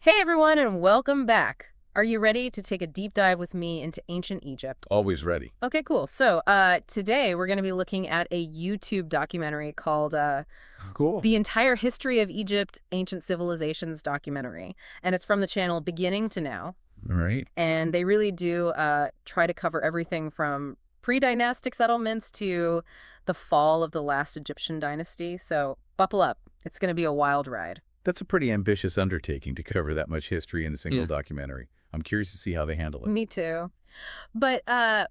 Hey everyone, and welcome back. Are you ready to take a deep dive with me into ancient Egypt? Always ready. Okay, cool. So, today we're going to be looking at a YouTube documentary called Cool. The Entire History of Egypt, Ancient Civilizations documentary. And it's from the channel Beginning to Now. All right. And they really do try to cover everything from pre-dynastic settlements to the fall of the last Egyptian dynasty. So, buckle up. It's going to be a wild ride. That's a pretty ambitious undertaking to cover that much history in a single documentary. I'm curious to see how they handle it. Me too. But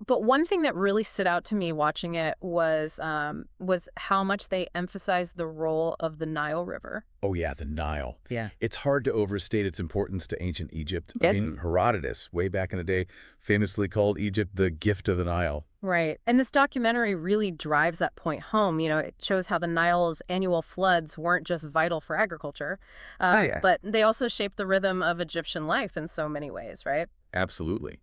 one thing that really stood out to me watching it was how much they emphasized the role of the Nile River. Oh yeah, the Nile. Yeah. It's hard to overstate its importance to ancient Egypt. I It, mean, Herodotus, way back in the day, famously called Egypt the gift of the Nile. right. And this documentary really drives that point home. You know, it shows how the Nile's annual floods weren't just vital for agriculture, Oh yeah. but they also shaped the rhythm of Egyptian life in so many ways, right? Absolutely.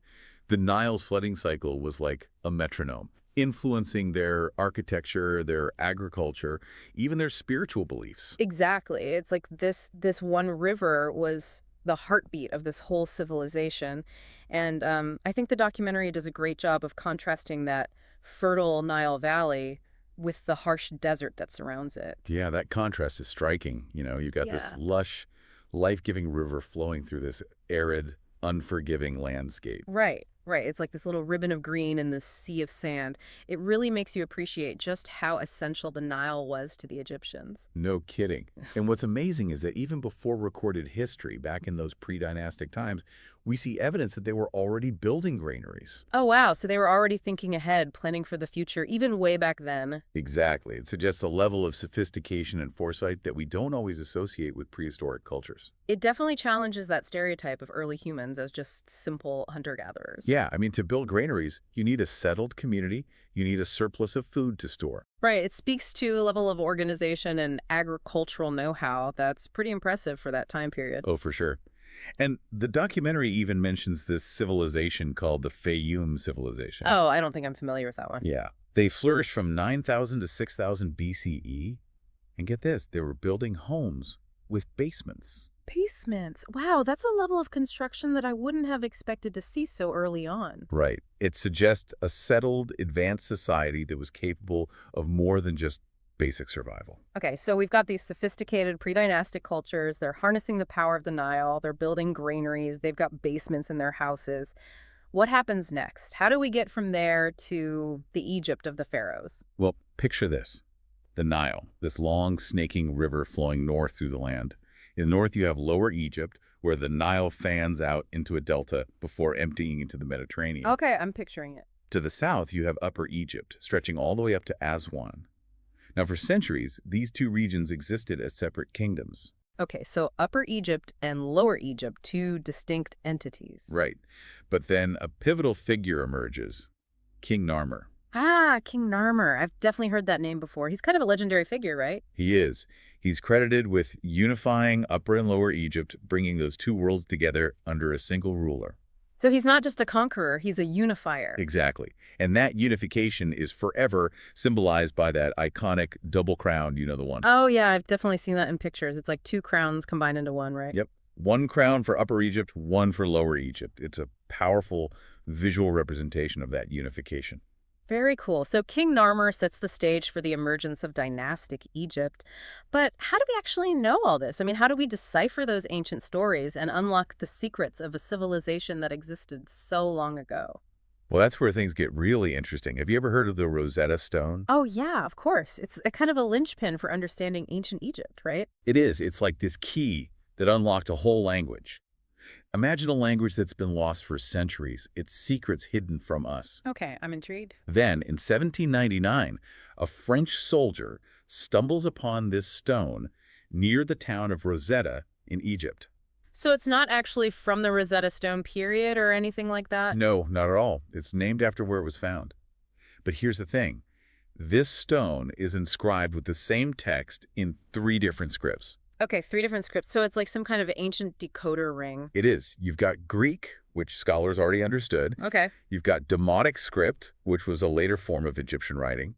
The Nile's flooding cycle was like a metronome, influencing their architecture, their agriculture, even their spiritual beliefs. Exactly. It's like this one river was the heartbeat of this whole civilization. And I think the documentary does a great job of contrasting that fertile Nile Valley with the harsh desert that surrounds it. Yeah, that contrast is striking. You've got this Yeah. lush, life-giving river flowing through this arid, unforgiving landscape. Right, right. It's like this little ribbon of green in this sea of sand. It really makes you appreciate just how essential the Nile was to the Egyptians. No kidding. And what's amazing is that even before recorded history, back in those pre-dynastic times, we see evidence that they were already building granaries. Oh, wow. So they were already thinking ahead, planning for the future, even way back then. Exactly. It suggests a level of sophistication and foresight that we don't always associate with prehistoric cultures. It definitely challenges that stereotype of early humans as just simple hunter-gatherers. Yeah, I mean, to build granaries, you need a settled community, you need a surplus of food to store. Right. It speaks to a level of organization and agricultural know-how that's pretty impressive for that time period. Oh, for sure. And the documentary even mentions this civilization called the Fayum civilization. Oh, I don't think I'm familiar with that one. Yeah. They flourished from 9,000 to 6,000 BCE. And get this, they were building homes with basements. Basements. Wow, that's a level of construction that I wouldn't have expected to see so early on. Right. It suggests a settled, advanced society that was capable of more than just basic survival. Okay, so we've got these sophisticated pre-dynastic cultures. They're harnessing the power of the Nile. They're building granaries. They've got basements in their houses. What happens next? How do we get from there to the Egypt of the pharaohs? Well, picture this. The Nile, this long, snaking river flowing north through the land. In the north, you have Lower Egypt, where the Nile fans out into a delta before emptying into the Mediterranean. Okay, I'm picturing it. To the south, you have Upper Egypt, stretching all the way up to Aswan. Now, for centuries, these two regions existed as separate kingdoms. Okay, so Upper Egypt and Lower Egypt, two distinct entities. Right. But then a pivotal figure emerges, King Narmer. Ah, King Narmer. I've definitely heard that name before. He's kind of a legendary figure, right? He is. He's credited with unifying Upper and Lower Egypt, bringing those two worlds together under a single ruler. So he's not just a conqueror, he's a unifier. Exactly. And that unification is forever symbolized by that iconic double crown, you know the one. Oh, yeah, I've definitely seen that in pictures. It's like two crowns combined into one, right? Yep. One crown for Upper Egypt, one for Lower Egypt. It's a powerful visual representation of that unification. Very cool. So King Narmer sets the stage for the emergence of dynastic Egypt. But how do we actually know all this? I mean, how do we decipher those ancient stories and unlock the secrets of a civilization that existed so long ago? Well, that's where things get really interesting. Have you ever heard of the Rosetta Stone? Oh, yeah, of course. It's a kind of a linchpin for understanding ancient Egypt, right? It is. It's like this key that unlocked a whole language. Imagine a language that's been lost for centuries, its secrets hidden from us. Okay, I'm intrigued. Then, in 1799, a French soldier stumbles upon this stone near the town of Rosetta in Egypt. So it's not actually from the Rosetta Stone period or anything like that? No, not at all. It's named after where it was found. But here's the thing. This stone is inscribed with the same text in 3 different scripts. Okay, 3 different scripts. So it's like some kind of ancient decoder ring. It is. You've got Greek, which scholars already understood. Okay. You've got Demotic script, which was a later form of Egyptian writing.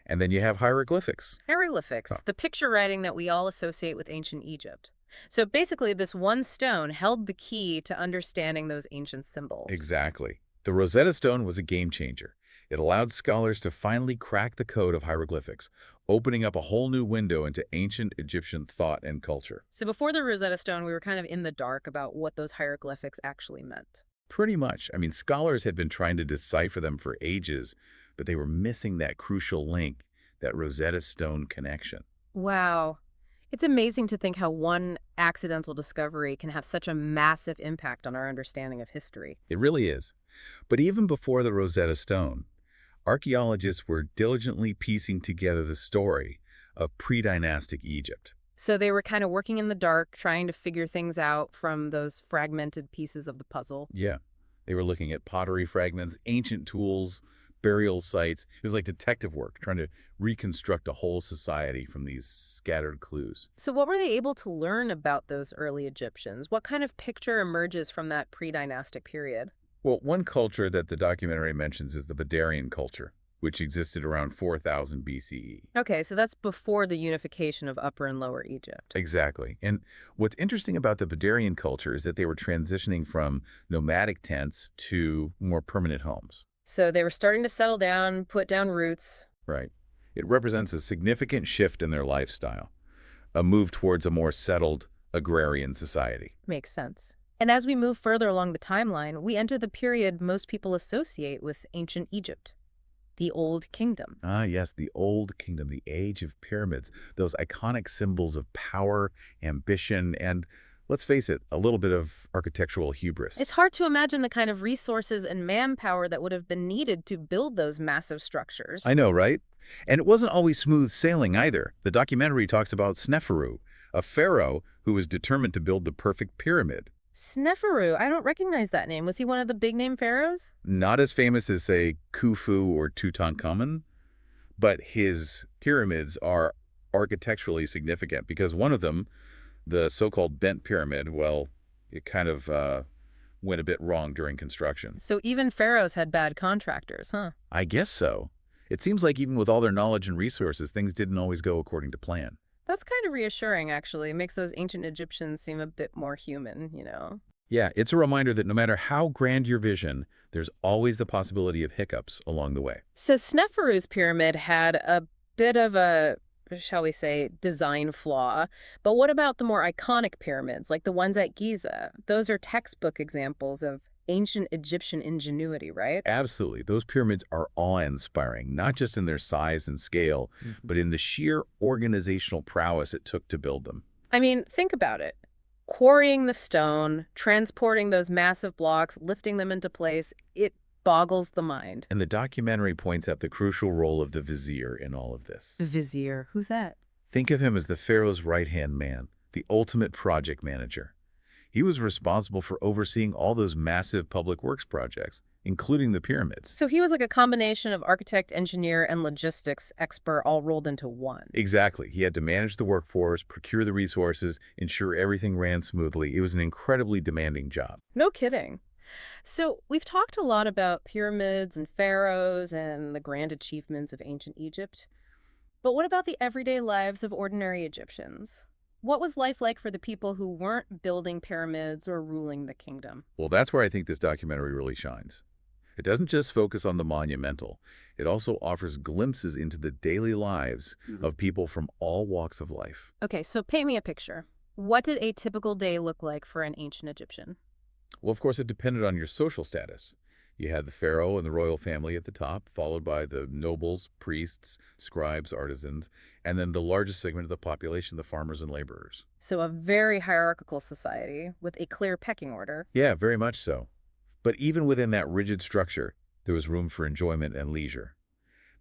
And then you have hieroglyphics. Hieroglyphics, Huh. the picture writing that we all associate with ancient Egypt. So basically, this one stone held the key to understanding those ancient symbols. Exactly. The Rosetta Stone was a game changer. It allowed scholars to finally crack the code of hieroglyphics, opening up a whole new window into ancient Egyptian thought and culture. So before the Rosetta Stone, we were kind of in the dark about what those hieroglyphics actually meant. Pretty much. I mean, scholars had been trying to decipher them for ages, but they were missing that crucial link, that Rosetta Stone connection. Wow. It's amazing to think how one accidental discovery can have such a massive impact on our understanding of history. It really is. But even before the Rosetta Stone, archaeologists were diligently piecing together the story of pre-dynastic Egypt. So they were kind of working in the dark, trying to figure things out from those fragmented pieces of the puzzle. Yeah, they were looking at pottery fragments, ancient tools, burial sites. It was like detective work, trying to reconstruct a whole society from these scattered clues. So what were they able to learn about those early Egyptians? What kind of picture emerges from that pre-dynastic period? Well, one culture that the documentary mentions is the Badarian culture, which existed around 4000 BCE. Okay, so that's before the unification of Upper and Lower Egypt. Exactly. And what's interesting about the Badarian culture is that they were transitioning from nomadic tents to more permanent homes. So they were starting to settle down, put down roots. Right. It represents a significant shift in their lifestyle, a move towards a more settled agrarian society. Makes sense. And as we move further along the timeline, we enter the period most people associate with ancient Egypt, the Old Kingdom. Ah, yes, the Old Kingdom, the age of pyramids, those iconic symbols of power, ambition, and, let's face it, a little bit of architectural It's hubris. hard to imagine the kind of resources and manpower that would have been needed to build those massive I structures. know, right? And it wasn't always smooth sailing either. The documentary talks about Sneferu, a pharaoh who was determined to build the perfect pyramid. Sneferu, I don't recognize that name. Was he one of the big name pharaohs? Not as famous as, say, Khufu or Tutankhamun, but his pyramids are architecturally significant because one of them, the so-called bent pyramid, well, it kind of went a bit wrong during construction. So even pharaohs had bad contractors, huh? I guess so. It seems like even with all their knowledge and resources, things didn't always go according to plan. That's kind of reassuring, actually. It makes those ancient Egyptians seem a bit more human. Yeah, it's a reminder that no matter how grand your vision, there's always the possibility of hiccups along the way. So Sneferu's pyramid had a bit of a, shall we say, design flaw. But what about the more iconic pyramids, like the ones at Giza? Those are textbook examples of ancient Egyptian ingenuity, right? Absolutely. Those pyramids are awe-inspiring, not just in their size and scale, but in the sheer organizational prowess it took to build them. I mean, think about it. Quarrying the stone, transporting those massive blocks, lifting them into place, it boggles the mind. And the documentary points out the crucial role of the vizier in all of this. Vizier, who's that? Think of him as the pharaoh's right-hand man, the ultimate project manager. He was responsible for overseeing all those massive public works projects, including the pyramids. So he was like a combination of architect, engineer, and logistics expert all rolled into one. Exactly. He had to manage the workforce, procure the resources, ensure everything ran smoothly. It was an incredibly demanding job. No kidding. So we've talked a lot about pyramids and pharaohs and the grand achievements of ancient Egypt. But what about the everyday lives of ordinary Egyptians? What was life like for the people who weren't building pyramids or ruling the kingdom? Well, that's where I think this documentary really shines. It doesn't just focus on the monumental. It also offers glimpses into the daily lives of people from all walks of life. Okay, so paint me a picture. What did a typical day look like for an ancient Egyptian? Well, of course, it depended on your social status. You had the pharaoh and the royal family at the top, followed by the nobles, priests, scribes, artisans, and then the largest segment of the population, the farmers and laborers. So a very hierarchical society with a clear pecking order. Yeah, very much so. But even within that rigid structure, there was room for enjoyment and leisure.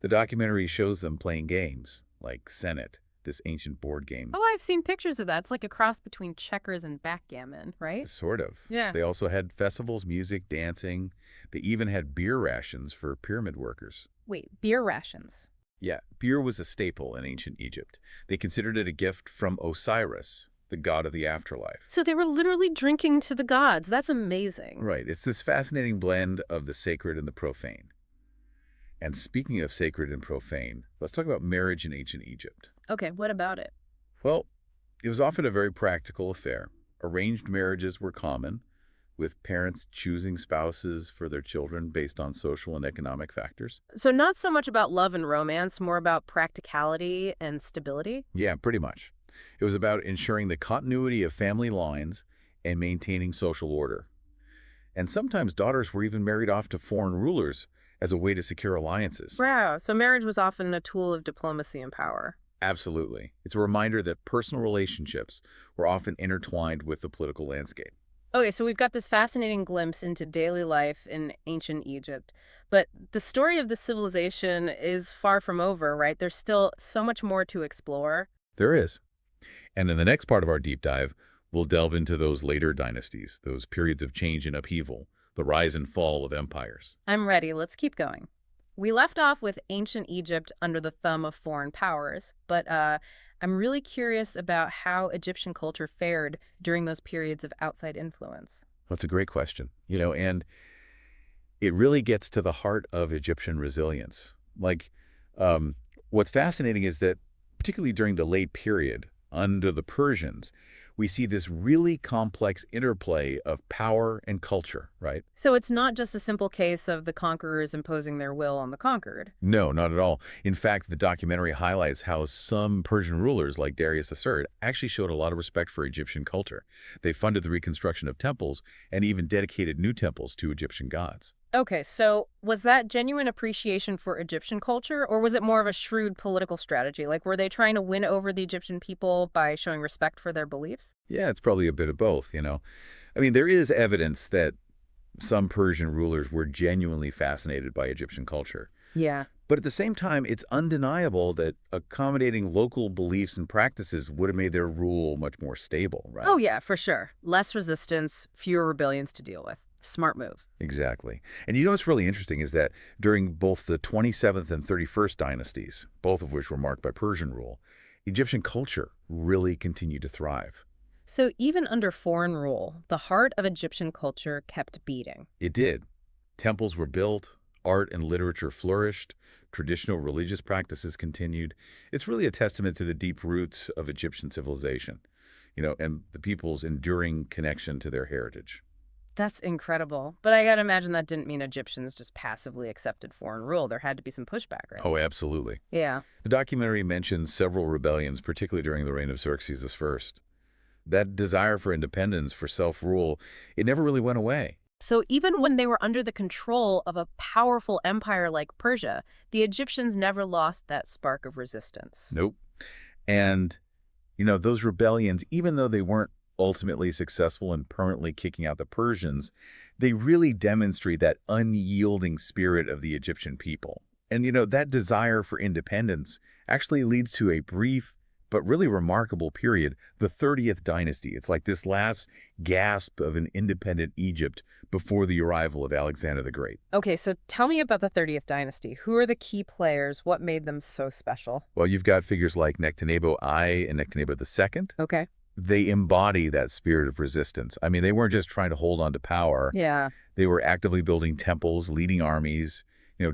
The documentary shows them playing games, like Senet, this ancient board game. Oh, I've seen pictures of that. It's like a cross between checkers and backgammon, right? Sort of. Yeah. They also had festivals, music, dancing. They even had beer rations for pyramid workers. Wait, beer rations. Yeah, beer was a staple in ancient Egypt. They considered it a gift from Osiris, the god of the afterlife. So they were literally drinking to the gods. That's amazing. Right, it's this fascinating blend of the sacred and the profane. And speaking of sacred and profane, let's talk about marriage in ancient Egypt. Okay, what about it? Well, It was often a very practical affair. Arranged marriages were common, with parents choosing spouses for their children based on social and economic factors. So not so much about love and romance, more about practicality and stability? Yeah, pretty much. It was about ensuring the continuity of family lines and maintaining social order. And sometimes daughters were even married off to foreign rulers as a way to secure alliances. Wow, so marriage was often a tool of diplomacy and power. Absolutely. It's a reminder that personal relationships were often intertwined with the political landscape. Okay, so we've got this fascinating glimpse into daily life in ancient Egypt. But the story of the civilization is far from over, right? There's still so much more to explore. There is. And in the next part of our deep dive, we'll delve into those later dynasties, those periods of change and upheaval, the rise and fall of empires. I'm ready. Let's keep going. We left off with ancient Egypt under the thumb of foreign powers, but I'm really curious about how Egyptian culture fared during those periods of outside influence. That's a great question. And it really gets to the heart of Egyptian resilience. Um, what's fascinating is that, particularly during the late period, under the Persians, we see this really complex interplay of power and culture, right? So it's not just a simple case of the conquerors imposing their will on the conquered. No, not at all. In fact, the documentary highlights how some Persian rulers, like Darius III, actually showed a lot of respect for Egyptian culture. They funded the reconstruction of temples and even dedicated new temples to Egyptian gods. Okay, so was that genuine appreciation for Egyptian culture, or was it more of a shrewd political strategy? Like, were they trying to win over the Egyptian people by showing respect for their beliefs? Yeah, it's probably a bit of both. I mean, there is evidence that some Persian rulers were genuinely fascinated by Egyptian culture. Yeah. But at the same time, it's undeniable that accommodating local beliefs and practices would have made their rule much more stable, right? Oh, yeah, for sure. Less resistance, fewer rebellions to deal with. Smart move. Exactly. And what's really interesting is that during both the 27th and 31st dynasties, both of which were marked by Persian rule, Egyptian culture really continued to thrive. So even under foreign rule, the heart of Egyptian culture kept beating. It did. Temples were built, art and literature flourished, traditional religious practices continued. It's really a testament to the deep roots of Egyptian civilization, and the people's enduring connection to their heritage. That's incredible. But I gotta imagine that didn't mean Egyptians just passively accepted foreign rule. There had to be some pushback, right? Oh, absolutely. Yeah. The documentary mentions several rebellions, particularly during the reign of Xerxes I. That desire for independence, for self-rule, it never really went away. So even when they were under the control of a powerful empire like Persia, the Egyptians never lost that spark of resistance. Nope. And those rebellions, even though they weren't ultimately successful in permanently kicking out the Persians, they really demonstrate that unyielding spirit of the Egyptian people. And that desire for independence actually leads to a brief but really remarkable period, the 30th dynasty. It's like this last gasp of an independent Egypt before the arrival of Alexander the Great. Okay, so tell me about the 30th dynasty. Who are the key players? What made them so special? Well, you've got figures like Nectanebo I and Nectanebo II. Okay. They embody that spirit of resistance. I mean, they weren't just trying to hold on to power. Yeah. They were actively building temples, leading armies,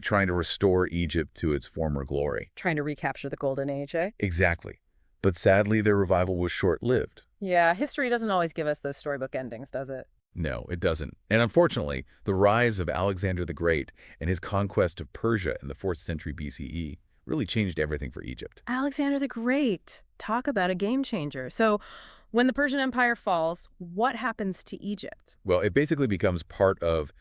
trying to restore Egypt to its former glory. Trying to recapture the golden age, eh? Exactly. But sadly, their revival was short-lived. Yeah, history doesn't always give us those storybook endings, does it? No, it doesn't. And unfortunately, the rise of Alexander the Great and his conquest of Persia in the 4th century BCE really changed everything for Egypt. Alexander the Great. Talk about a game changer. So, when the Persian Empire falls, what happens to Egypt? Well, it basically becomes part of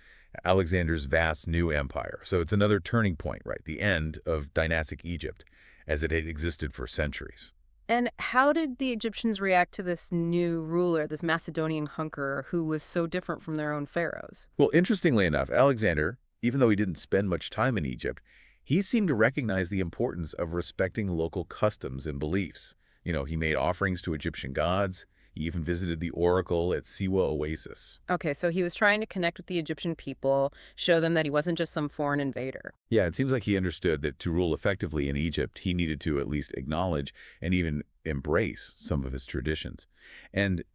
Alexander's vast new empire. So it's another turning point, right? The end of dynastic Egypt as it had existed for centuries. And how did the Egyptians react to this new ruler, this Macedonian hunkerer who was so different from their own pharaohs? Well, interestingly enough, Alexander, even though he didn't spend much time in Egypt, he seemed to recognize the importance of respecting local customs and beliefs. He made offerings to Egyptian gods. He even visited the oracle at Siwa Oasis. Okay, so he was trying to connect with the Egyptian people, show them that he wasn't just some foreign invader. Yeah, it seems like he understood that to rule effectively in Egypt, he needed to at least acknowledge and even embrace some of his traditions. And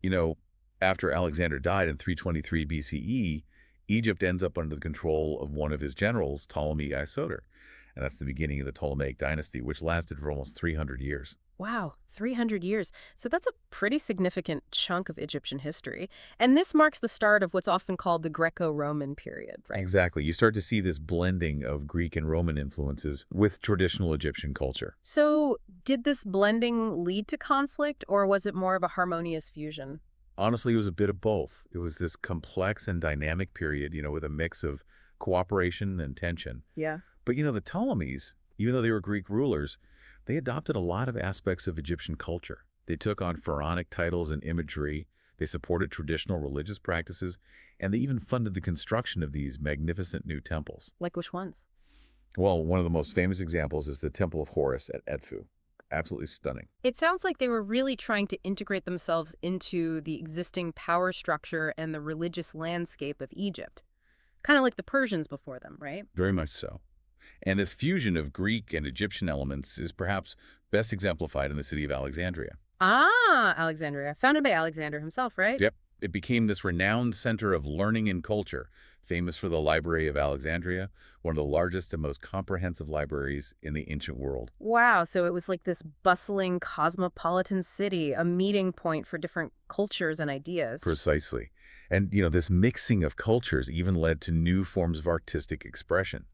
after Alexander died in 323 BCE, Egypt ends up under the control of one of his generals, Ptolemy Isoter. And that's the beginning of the Ptolemaic dynasty, which lasted for almost 300 years. Wow, 300 years. So that's a pretty significant chunk of Egyptian history. And this marks the start of what's often called the Greco-Roman period, right? Exactly. You start to see this blending of Greek and Roman influences with traditional Egyptian culture. So did this blending lead to conflict, or was it more of a harmonious fusion? Honestly, it was a bit of both. It was this complex and dynamic period, with a mix of cooperation and tension. Yeah. But, the Ptolemies, even though they were Greek rulers, they adopted a lot of aspects of Egyptian culture. They took on pharaonic titles and imagery. They supported traditional religious practices, and they even funded the construction of these magnificent new temples. Like which ones? Well, one of the most famous examples is the Temple of Horus at Edfu. Absolutely stunning. It sounds like they were really trying to integrate themselves into the existing power structure and the religious landscape of Egypt. Kind of like the Persians before them, right? Very much so. And this fusion of Greek and Egyptian elements is perhaps best exemplified in the city of Alexandria. Ah, Alexandria. Founded by Alexander himself, right? Yep. It became this renowned center of learning and culture, famous for the Library of Alexandria, one of the largest and most comprehensive libraries in the ancient world. Wow, so it was like this bustling cosmopolitan city, a meeting point for different cultures and ideas. Precisely. And, this mixing of cultures even led to new forms of artistic expression.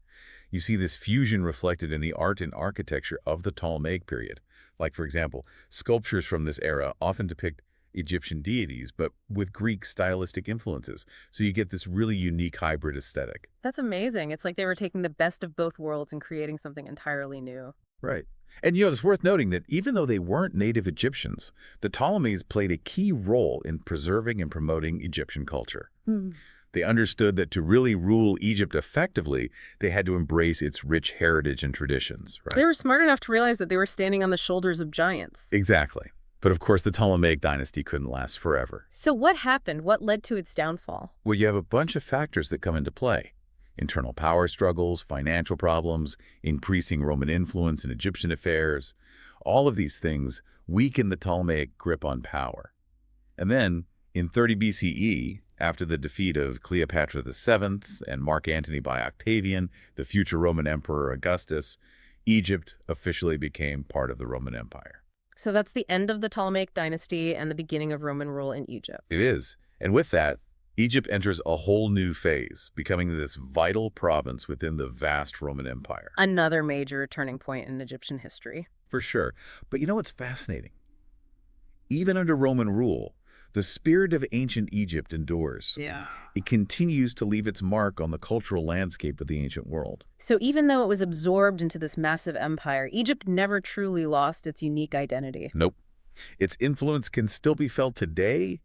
You see this fusion reflected in the art and architecture of the Ptolemaic period. Like, for example, sculptures from this era often depict Egyptian deities, but with Greek stylistic influences. So you get this really unique hybrid aesthetic. That's amazing. It's like they were taking the best of both worlds and creating something entirely new. Right. And, it's worth noting that even though they weren't native Egyptians, the Ptolemies played a key role in preserving and promoting Egyptian culture. Hmm. They understood that to really rule Egypt effectively, they had to embrace its rich heritage and traditions, They right? were smart enough to realize that they were standing on the shoulders of giants. Exactly. But of course, the Ptolemaic dynasty couldn't last forever. So what happened? What led to its downfall? Well, you have a bunch of factors that come into play. Internal power struggles, financial problems, increasing Roman influence in Egyptian affairs. All of these things weaken the Ptolemaic grip on power. And then, in 30 BCE, after the defeat of Cleopatra VII and Mark Antony by Octavian, the future Roman Emperor Augustus, Egypt officially became part of the Roman Empire. So that's the end of the Ptolemaic dynasty and the beginning of Roman rule in Egypt. It is. And with that, Egypt enters a whole new phase, becoming this vital province within the vast Roman Empire. Another major turning point in Egyptian history. For sure. But you know what's fascinating? Even under Roman rule, the spirit of ancient Egypt endures. Yeah. It continues to leave its mark on the cultural landscape of the ancient world. So even though it was absorbed into this massive empire, Egypt never truly lost its unique identity. Nope. Its influence can still be felt today,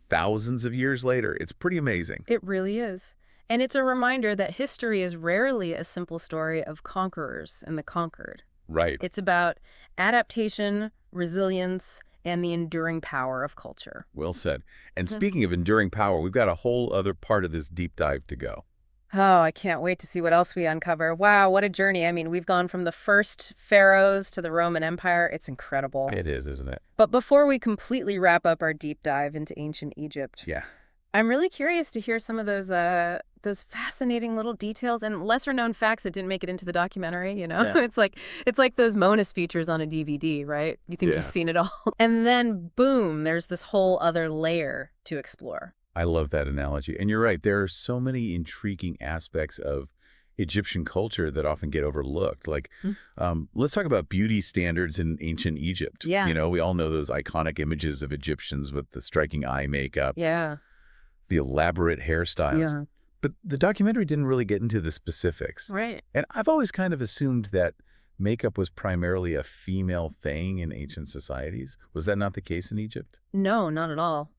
thousands of years later. It's pretty amazing. It really is. And it's a reminder that history is rarely a simple story of conquerors and the conquered. Right. It's about adaptation, resilience, and the enduring power of culture. Well said. And Mhm. speaking of enduring power, we've got a whole other part of this deep dive to go. Oh, I can't wait to see what else we uncover. Wow, what a journey. I mean, we've gone from the first pharaohs to the Roman Empire. It's incredible. It is, isn't it? But before we completely wrap up our deep dive into ancient Egypt, Yeah. I'm really curious to hear some of those fascinating little details and lesser known facts that didn't make it into the documentary, you know? Yeah. It's like those bonus features on a DVD, right? You think Yeah. you've seen it all. And then boom, there's this whole other layer to explore. I love that analogy. And you're right. There are so many intriguing aspects of Egyptian culture that often get overlooked. Like, let's talk about beauty standards in ancient Egypt. Yeah. We all know those iconic images of Egyptians with the striking eye makeup, Yeah. the elaborate hairstyles. Yeah. But the documentary didn't really get into the specifics. Right. And I've always kind of assumed that makeup was primarily a female thing in ancient societies. Was that not the case in Egypt? No, not at all.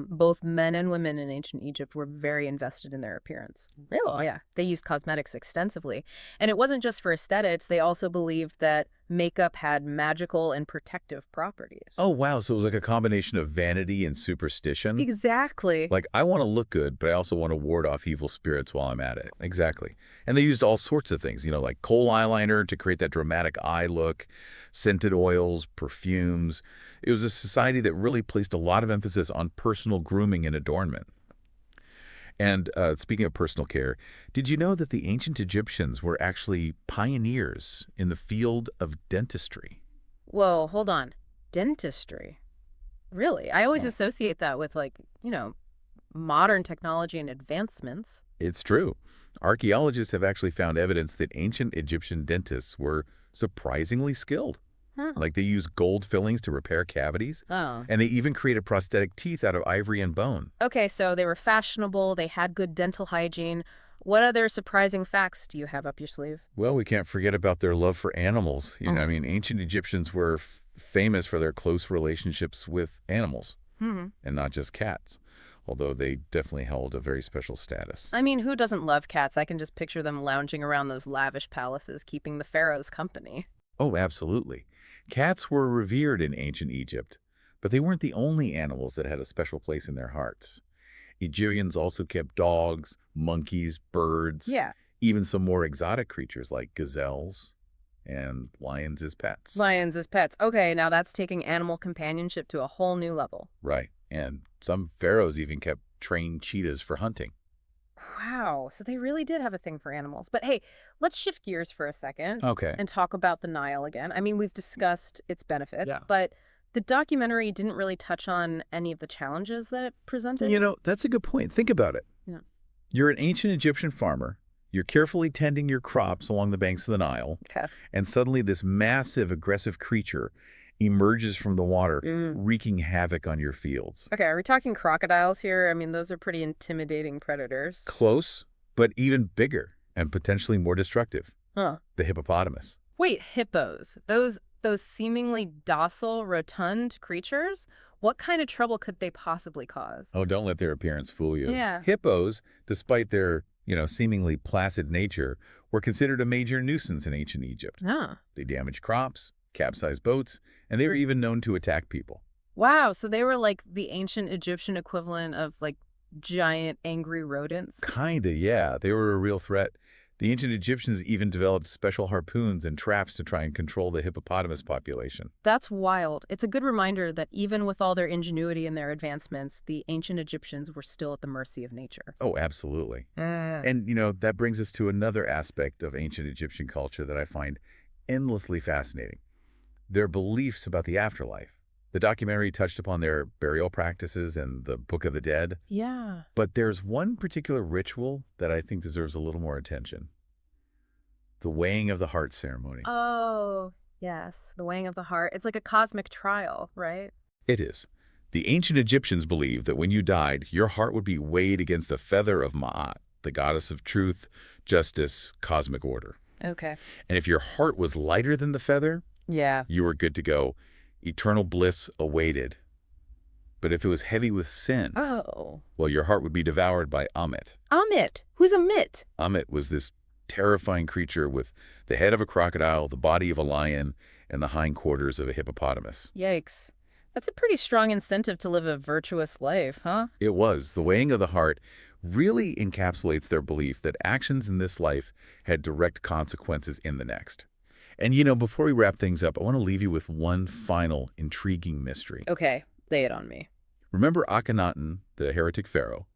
Both men and women in ancient Egypt were very invested in their appearance. Oh, yeah. They used cosmetics extensively. And it wasn't just for aesthetics. They also believed that makeup had magical and protective properties. Oh, wow. So it was like a combination of vanity and superstition. Exactly. Like, I want to look good, but I also want to ward off evil spirits while I'm at it. Exactly. And they used all sorts of things, like kohl eyeliner to create that dramatic eye look, scented oils, perfumes. It was a society that really placed a lot of emphasis on personal grooming and adornment. And speaking of personal care, did you know that the ancient Egyptians were actually pioneers in the field of dentistry? Whoa, hold on. Dentistry. Really? I always Oh, associate that with like, modern technology and advancements. it's true. Archaeologists have actually found evidence that ancient Egyptian dentists were surprisingly skilled. Huh. Like they used gold fillings to repair cavities, Oh. and they even created prosthetic teeth out of ivory and bone. Okay, so they were fashionable, they had good dental hygiene. What other surprising facts do you have up your sleeve? Well, we can't forget about their love for animals. I Oh. mean, ancient Egyptians were famous for their close relationships with animals, Hmm. and not just cats, although they definitely held a very special status. I mean, who doesn't love cats? I can just picture them lounging around those lavish palaces, keeping the pharaohs company. Oh, absolutely. Cats were revered in ancient Egypt, but they weren't the only animals that had a special place in their hearts. Egyptians also kept dogs, monkeys, birds, Yeah. even some more exotic creatures like gazelles and lions as pets. Lions as pets. Okay, now that's taking animal companionship to a whole new level. Right. And some pharaohs even kept trained cheetahs for hunting. Wow, so they really did have a thing for animals. But hey, let's shift gears for a second Okay. and talk about the Nile again. I mean, we've discussed its benefits, Yeah. but the documentary didn't really touch on any of the challenges that it presented. That's a good point. Think about it. Yeah. You're an ancient Egyptian farmer. You're carefully tending your crops along the banks of the Nile, Okay. and suddenly this massive, aggressive creature emerges from the water, Mm. wreaking havoc on your fields. Okay, are we talking crocodiles here? I mean, those are pretty intimidating predators. Close, but even bigger and potentially more destructive. Huh. The hippopotamus. Wait, hippos. Those seemingly docile, rotund creatures? What kind of trouble could they possibly cause? Oh, don't let their appearance fool you. Yeah. Hippos, despite their, seemingly placid nature, were considered a major nuisance in ancient Egypt. Ah. They damaged crops, capsized boats, and they were even known to attack people. Wow, so they were like the ancient Egyptian equivalent of like giant angry rodents? Kinda, yeah. They were a real threat. The ancient Egyptians even developed special harpoons and traps to try and control the hippopotamus population. That's wild. It's a good reminder that even with all their ingenuity and their advancements, the ancient Egyptians were still at the mercy of nature. Oh, absolutely. Mm. And, that brings us to another aspect of ancient Egyptian culture that I find endlessly fascinating. Their beliefs about the afterlife. The documentary touched upon their burial practices and the Book of the Dead, Yeah. but there's one particular ritual that I think deserves a little more attention. The weighing of the heart ceremony. Oh, yes. The weighing of the heart. It's like a cosmic trial, right? It is. The ancient Egyptians believed that when you died, your heart would be weighed against the feather of Ma'at, the goddess of truth, justice, cosmic order. Okay. And if your heart was lighter than the feather, Yeah. you were good to go. Eternal bliss awaited. But if it was heavy with sin, Oh. well, your heart would be devoured by Ammit. Amit. Who's Amit? Ammit was this terrifying creature with the head of a crocodile, the body of a lion, and the hindquarters of a hippopotamus. Yikes. That's a pretty strong incentive to live a virtuous life, huh? It was. The weighing of the heart really encapsulates their belief that actions in this life had direct consequences in the next. And, before we wrap things up, I want to leave you with one final intriguing mystery. Okay, lay it on me. Remember Akhenaten, the heretic pharaoh,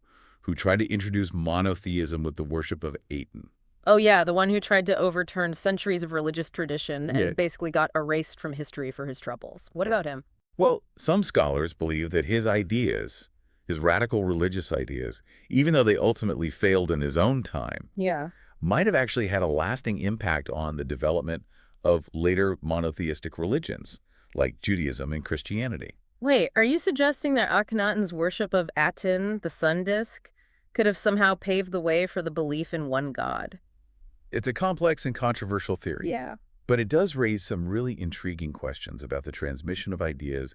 who tried to introduce monotheism with the worship of Aten? Oh, yeah, the one who tried to overturn centuries of religious tradition and Yeah. basically got erased from history for his troubles. What about him? Well, some scholars believe that his ideas, his radical religious ideas, even though they ultimately failed in his own time, Yeah. might have actually had a lasting impact on the development of later monotheistic religions, like Judaism and Christianity. Wait, are you suggesting that Akhenaten's worship of Aten, the sun disk, could have somehow paved the way for the belief in one god? It's a complex and controversial theory, Yeah. but it does raise some really intriguing questions about the transmission of ideas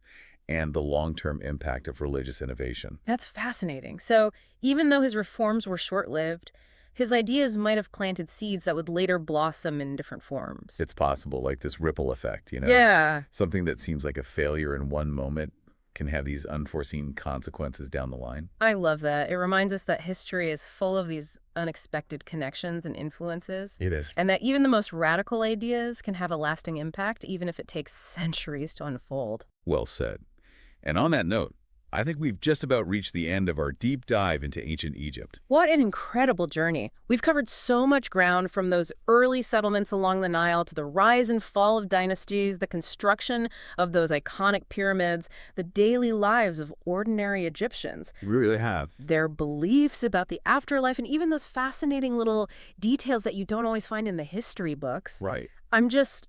and the long-term impact of religious innovation. That's fascinating. So, even though his reforms were short-lived, his ideas might have planted seeds that would later blossom in different forms. It's possible, like this ripple effect, Yeah. Something that seems like a failure in one moment can have these unforeseen consequences down the line. I love that. It reminds us that history is full of these unexpected connections and influences, It is. and that even the most radical ideas can have a lasting impact, even if it takes centuries to unfold. Well said. And on that note, I think we've just about reached the end of our deep dive into ancient Egypt. What an incredible journey. We've covered so much ground from those early settlements along the Nile to the rise and fall of dynasties, the construction of those iconic pyramids, the daily lives of ordinary Egyptians, We really have. their beliefs about the afterlife, and even those fascinating little details that you don't always find in the history books. Right. I'm just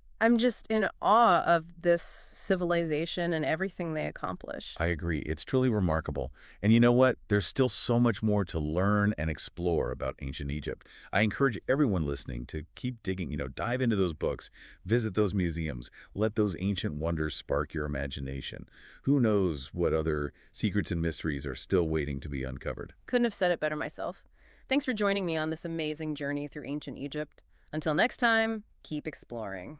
in awe of this civilization and everything they accomplished. I agree. It's truly remarkable. And you know what? There's still so much more to learn and explore about ancient Egypt. I encourage everyone listening to keep digging, dive into those books, visit those museums, let those ancient wonders spark your imagination. Who knows what other secrets and mysteries are still waiting to be uncovered? Couldn't have said it better myself. Thanks for joining me on this amazing journey through ancient Egypt. Until next time, keep exploring.